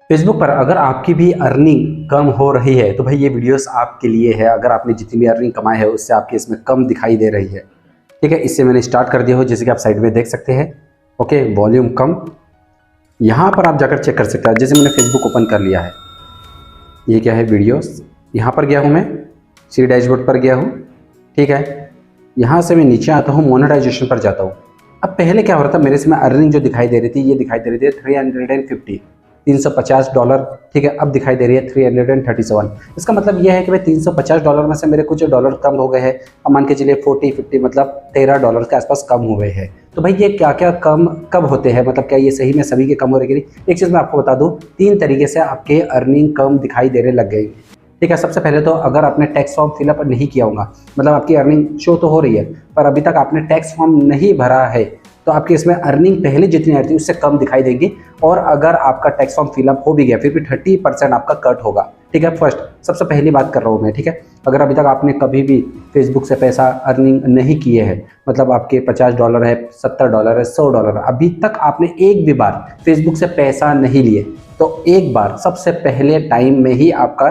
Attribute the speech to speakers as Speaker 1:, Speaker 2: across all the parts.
Speaker 1: Facebook पर अगर आपकी भी अर्निंग कम हो रही है तो भाई ये वीडियोस आपके लिए है। अगर आपने जितनी भी अर्निंग कमाई है उससे आपकी इसमें कम दिखाई दे रही है, ठीक है। इससे मैंने स्टार्ट कर दिया हो, जैसे कि आप साइड में देख सकते हैं। ओके, वॉल्यूम कम, यहाँ पर आप जाकर चेक कर सकते हैं। जैसे मैंने फेसबुक ओपन कर लिया है, ये क्या है वीडियोस, यहाँ पर गया हूँ मैं, सी डैशबोर्ड पर गया हूँ, ठीक है। यहाँ से मैं नीचे आता हूँ, मोनेटाइजेशन पर जाता हूँ। अब पहले क्या हो रहा था, मेरे इसमें अर्निंग जो दिखाई दे रही थी, ये दिखाई दे रही थी 350 $350, ठीक है। अब दिखाई दे रही है 337। इसका मतलब यह है कि भाई $350 में से मेरे कुछ डॉलर कम हो गए हैं। अब मान के चलिए 40-50 मतलब $13 के आसपास कम हुए हैं। तो भाई ये क्या क्या कम कब होते हैं, मतलब क्या ये सही में सभी के कम हो रहे हैं? एक चीज़ मैं आपको बता दूँ, 3 तरीके से आपके अर्निंग कम दिखाई देने लग गई, ठीक है। सबसे पहले तो अगर आपने टैक्स फॉर्म फिलअप नहीं किया होगा, मतलब आपकी अर्निंग शो तो हो रही है पर अभी तक आपने टैक्स फॉर्म नहीं भरा है, तो आपकी इसमें अर्निंग पहले जितनी आ रही थी उससे कम दिखाई देगी। और अगर आपका टैक्स फॉर्म फिलअप हो भी गया फिर भी 30% आपका कट होगा, ठीक है। फर्स्ट सबसे पहली बात कर रहा हूँ मैं, ठीक है। अगर अभी तक आपने कभी भी फेसबुक से पैसा अर्निंग नहीं किए हैं, मतलब आपके $50 है, $70 है, $100, अभी तक आपने एक भी बार फेसबुक से पैसा नहीं लिए, तो एक बार सबसे पहले टाइम में ही आपका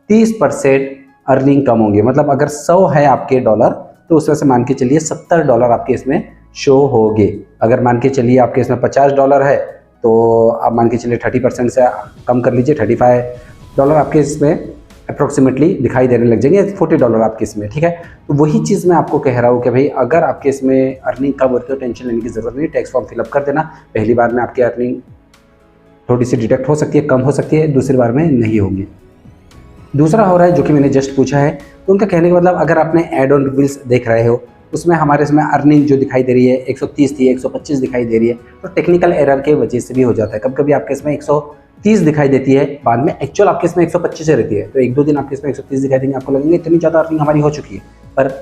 Speaker 1: 30% अर्निंग कम होंगे। मतलब अगर 100 है आपके डॉलर तो उसमें से मान के चलिए $70 आपके इसमें शो होगे। अगर मान के चलिए आपके इसमें $50 है तो आप मान के चलिए 30% से कम कर लीजिए, $35 आपके इसमें अप्रोक्सीमेटली दिखाई देने लग जाएंगे, $40 आपके इसमें, ठीक है। तो वही चीज़ मैं आपको कह रहा हूँ कि भाई अगर आपके इसमें अर्निंग कम होती है तो टेंशन लेने की ज़रूरत नहीं, टैक्स फॉर्म फिलअप कर देना। पहली बार में आपकी अर्निंग थोड़ी सी डिटेक्ट हो सकती है, कम हो सकती है, दूसरी बार में नहीं होगी। दूसरा हो रहा है जो कि मैंने जस्ट पूछा है, तो उनका कहने का मतलब अगर आपने एड ऑन रील्स देख रहे हो उसमें हमारे इसमें अर्निंग जो दिखाई दे रही है 130 थी, 125 दिखाई दे रही है, तो टेक्निकल एरर के वजह से भी हो जाता है। कभी कभी आपके इसमें 130 दिखाई देती है, बाद में एक्चुअल आपके इसमें 125 रहती है, तो 1-2 दिन आपके इसमें 130 दिखाई देंगे, आपको लगेंगे इतनी ज़्यादा अर्निंग हमारी हो चुकी है, पर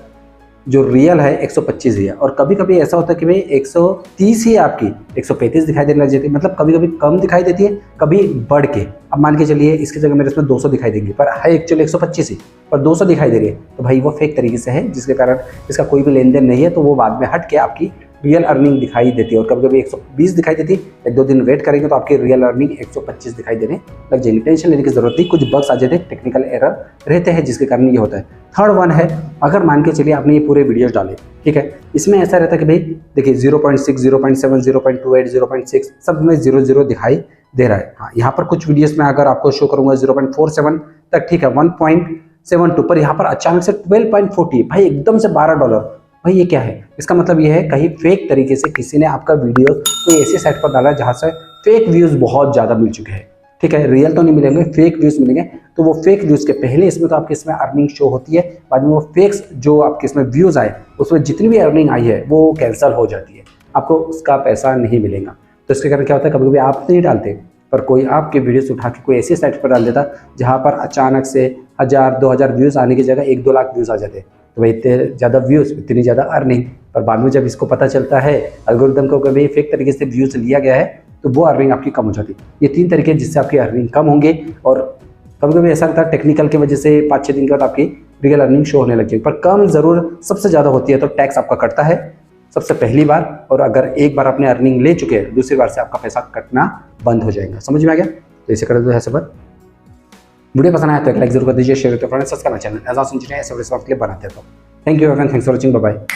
Speaker 1: जो रियल है 125 ही है। और कभी कभी ऐसा होता है कि भाई 130 ही आपकी 135 दिखाई देने लग जाती है, मतलब कभी कभी कम दिखाई देती है, कभी बढ़ के। अब मान के चलिए इसकी जगह मेरे इसमें 200 दिखाई देंगी पर है एक्चुअली 125 ही, पर 200 दिखाई दे रही है, तो भाई वो फेक तरीके से है, जिसके कारण इसका कोई भी लेन देन नहीं है, तो वो बाद में हट के आपकी रियल अर्निंग दिखाई देती है। और कभी कभी 120 दिखाई देती है, 1-2 दिन वेट करेंगे तो आपकी रियल अर्निंग 125 दिखाई देने लग जाएगी। टेंशन लेने की जरूरत नहीं, कुछ बग्स आ जाते हैं, टेक्निकल एरर रहते हैं जिसके कारण ये होता है। थर्ड वन है, अगर मान के चलिए आपने ये पूरे वीडियोस डाले, ठीक है, इसमें ऐसा रहता है कि भाई देखिए 0.6, 0.7, 0.28, 0.6 सब में 0 दिखाई दे रहा है। हाँ, यहाँ पर कुछ वीडियोस में अगर आपको शो करूंगा 0.47 तक, ठीक है, 1.72 पर यहाँ पर अचानक से 12.40, भाई एकदम से $12। भाई ये क्या है? इसका मतलब ये है कहीं फेक तरीके से किसी ने आपका वीडियो कोई ऐसी साइट पर डाला जहाँ से फेक व्यूज़ बहुत ज़्यादा मिल चुके हैं, ठीक है। रियल तो नहीं मिलेंगे, फेक व्यूज़ मिलेंगे। तो वो फेक व्यूज़ के पहले इसमें तो आपके इसमें अर्निंग शो होती है, बाद में वो फेक्स जो आपके इसमें व्यूज़ आए उसमें जितनी भी अर्निंग आई है वो कैंसिल हो जाती है, आपको उसका पैसा नहीं मिलेगा। तो इसके कारण क्या होता है, कभी कभी आप नहीं डालते पर कोई आपके वीडियोस उठा के कोई ऐसी साइट पर डाल देता जहाँ पर अचानक से 1000-2000 व्यूज़ आने की जगह 1-2 लाख व्यूज़ आ जाते, तो भाई इतने ज़्यादा व्यूज़ इतनी ज़्यादा अर्निंग। पर बाद में जब इसको पता चलता है एल्गोरिदम को कभी फेक तरीके से व्यूज़ लिया गया है तो वो अर्निंग आपकी कम हो जाती है। ये 3 तरीके जिससे आपकी अर्निंग कम होंगे। और कभी कभी ऐसा लगता है टेक्निकल की वजह से 5-6 दिन के बाद आपकी रियल अर्निंग शो होने लगी, पर कम ज़रूर सबसे ज़्यादा होती है। तो टैक्स आपका कटता है सबसे पहली बार, और अगर एक बार आपने अर्निंग ले चुके हैं दूसरी बार से आपका पैसा कटना बंद हो जाएगा। समझ में आ गया? तो इसे कर दो ऐसे पर। वीडियो पसंद आया तो एक लाइक जरूर कर दीजिए, शेयर करते हैं, फ्रेंड्स सब्सक्राइब चैनल ऐसा सुन ऐसे के लिए बनाते हैं। तो thank you everyone, thanks for watching, bye bye.